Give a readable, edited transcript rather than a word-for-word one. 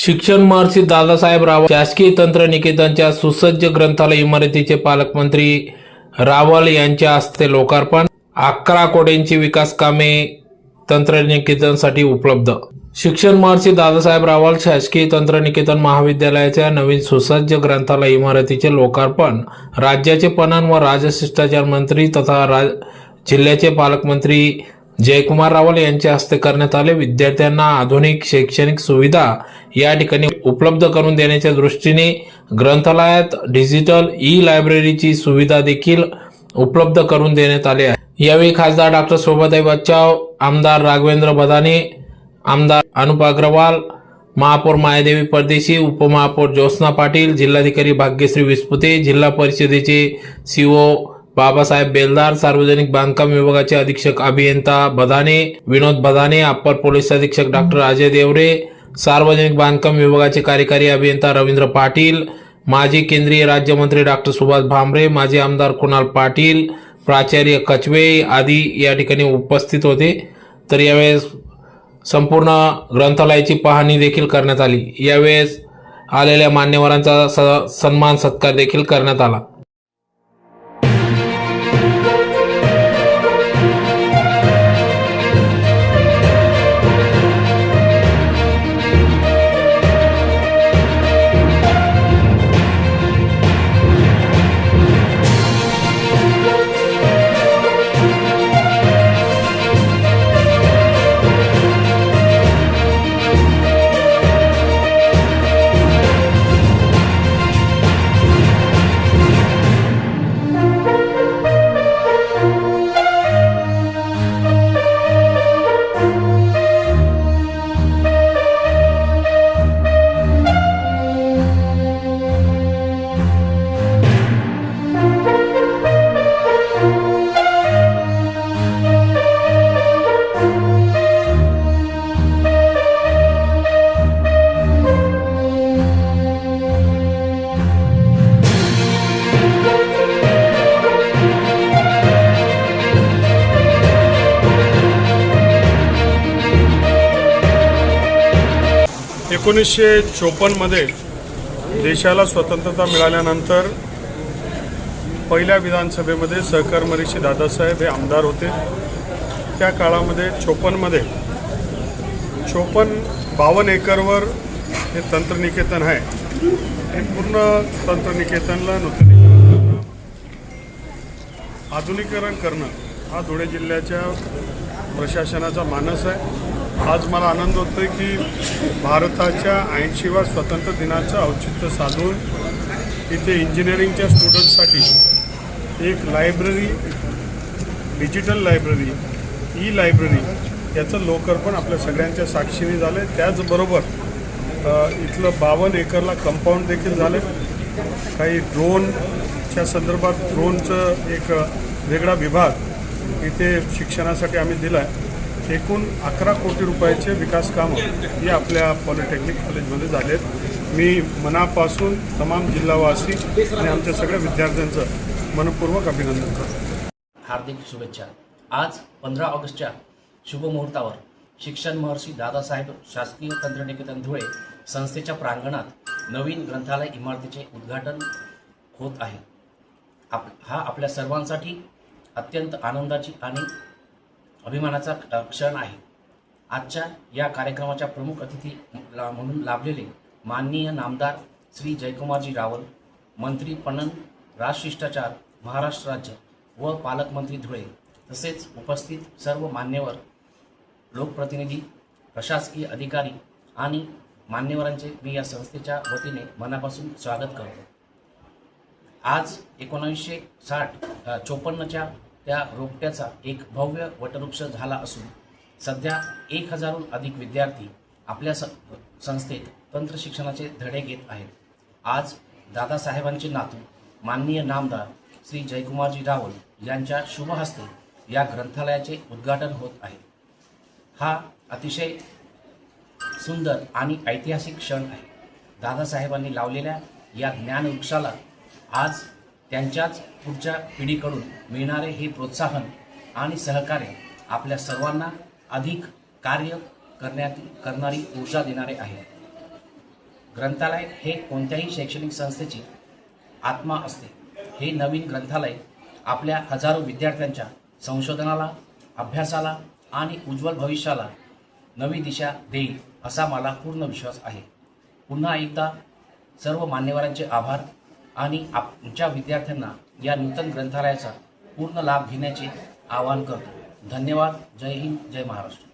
शिक्षण महर्षी दादासाहेब रावल शासकीय तंत्रनिकेतनच्या सुसज्ज ग्रंथालय इमारतीचे पालकमंत्री रावल यांच्या हस्ते लोकार्पण। 11 कोटींची विकास कामे तंत्रनिकेतनसाठी उपलब्ध। शिक्षण महर्षी दादासाहेब रावल शासकीय तंत्रनिकेतन महाविद्यालयाच्या नवीन सुसज्ज ग्रंथालय इमारतीचे लोकार्पण राज्याचे पणन व राजशिष्टाचार मंत्री तथा जिल्ह्याचे पालकमंत्री जयकुमार रावल यांच्या हस्ते करण्यात आले। विद्यार्थ्यांना आधुनिक शैक्षणिक सुविधा या ठिकाणी उपलब्ध करून देण्याच्या दृष्टीने ग्रंथालयात डिजिटल ई-लायब्ररीची सुविधा देखील उपलब्ध करून देण्यात आली आहे। यावेळी खासदार डॉक्टर शोभाताई बच्चाव, आमदार राघवेंद्र बदाने, आमदार अनुप अग्रवाल, महापौर मायादेवी परदेशी, उपमहापौर ज्योत्सना पाटील, जिल्हाधिकारी भाग्यश्री विस्पुते, जिल्हा परिषदेचे सीओ बाबासाहेब बेलदार, सार्वजनिक बांधकाम विभागाचे अधीक्षक अभियंता बदाने विनोद बदाने, अप्पर पोलीस अधीक्षक डॉक्टर अजय देवरे, सार्वजनिक बांधकाम विभागाचे कार्यकारी अभियंता रवींद्र पाटील, माजी केंद्रीय राज्यमंत्री डॉक्टर सुभाष भामरे, माजी आमदार कुणाल पाटील, प्राचार्य कचवे आदी या ठिकाणी उपस्थित होते। तर यावेळेस संपूर्ण ग्रंथालयाची पाहणी देखील करण्यात आली। यावेळेस आलेल्या मान्यवरांचा सन्मान सत्कार देखील करण्यात आला। मध्ये देशाला स्वतंत्रता मिळाल्यानंतर पहिल्या विधानसभेमध्ये सहकार महर्षी दादासाहेब हे आमदार होते। त्या काळामध्ये 54 52 एकरवर हे तंत्रनिकेतन आहे। हे पूर्ण तंत्रनिकेतनला नूतनीकरण करणं, आधुनिकीकरण करणं हा धुळे जिल्ह्याच्या प्रशासनाचा मानस आहे। आज मला आनंद होतोय की भारताच्या 80व्या स्वातंत्र्य दिनाचं औचित्य साधून इथे इंजिनिअरिंगच्या स्टुडंट्ससाठी एक library, digital library, e library याचं लोकार्पण आपल्या सगळ्यांच्या साक्षीने झालं आहे। त्याचबरोबर इथलं 52 एकरला कंपाऊंड देखील झालं। काही ड्रोनच्या संदर्भात ड्रोनचं एक वेगळा विभाग इथे शिक्षणासाठी आम्ही दिला आहे। एकूण 11 कोटी रुपयाचे विकास कामं ही आपल्या पॉलिटेक्निक कॉलेजमध्ये झालेत। मी मनापासून तमाम जिल्हावासी आणि आमच्या सगळ्या विद्यार्थ्यांचं मनपूर्वक अभिनंदन करतो। हार्दिक शुभेच्छा। आज 15 ऑगस्टच्या शुभमुहूर्तावर शिक्षण महर्षी दादासाहेब शासकीय तंत्रनिकेतन धुळे संस्थेच्या प्रांगणात नवीन ग्रंथालय इमारतीचे उद्घाटन होत आहे। हा आपल्या सर्वांसाठी अत्यंत आनंदाची आणि अभिमानाचा क्षण आहे। आजच्या या कार्यक्रमाच्या प्रमुख अतिथी म्हणून लाभलेले माननीय नामदार श्री जयकुमारजी रावल, मंत्री पणन, राजशिष्टाचार, महाराष्ट्र राज्य व पालकमंत्री धुळे, तसेच उपस्थित सर्व मान्यवर, लोकप्रतिनिधी, प्रशासकीय अधिकारी आणि मान्यवरांचे मी या संस्थेच्या वतीने मनापासून स्वागत करतो। आज 1954च्या त्या रोपट्याचा एक भव्य वटवृक्ष झाला असून सध्या 1000हून अधिक विद्यार्थी आपल्या संस्थेत तंत्र शिक्षणाचे धडे घेत आहेत। आज दादासाहेबांचे नातू माननीय नामदार श्री जयकुमारजी रावल यांच्या शुभ हस्ते या ग्रंथालयाचे उद्घाटन होत आहे। हा अतिशय सुंदर आणि ऐतिहासिक क्षण आहे। दादासाहेबांनी लावलेल्या या ज्ञानवृक्षाला आज त्यांच्याच पुढच्या पिढीकडून मिळणारे हे प्रोत्साहन आणि सहकार्य आपल्या सर्वांना अधिक कार्य करणारी ऊर्जा देणारे आहे। ग्रंथालय हे कोणत्याही शैक्षणिक संस्थेची आत्मा असते. हे नवीन ग्रंथालय आपल्या हजारो विद्यार्थ्यांच्या संशोधनाला, अभ्यासाला आणि उज्ज्वल भविष्याला नवी दिशा देईल असा मला पूर्ण विश्वास आहे. पुन्हा एकदा सर्व मान्यवरांचे आभार आणि आमच्या विद्यार्थ्यांना या नूतन ग्रंथालयाचा पूर्ण लाभ घेण्याचे आवाहन करतो. धन्यवाद. जय हिंद, जय महाराष्ट्र.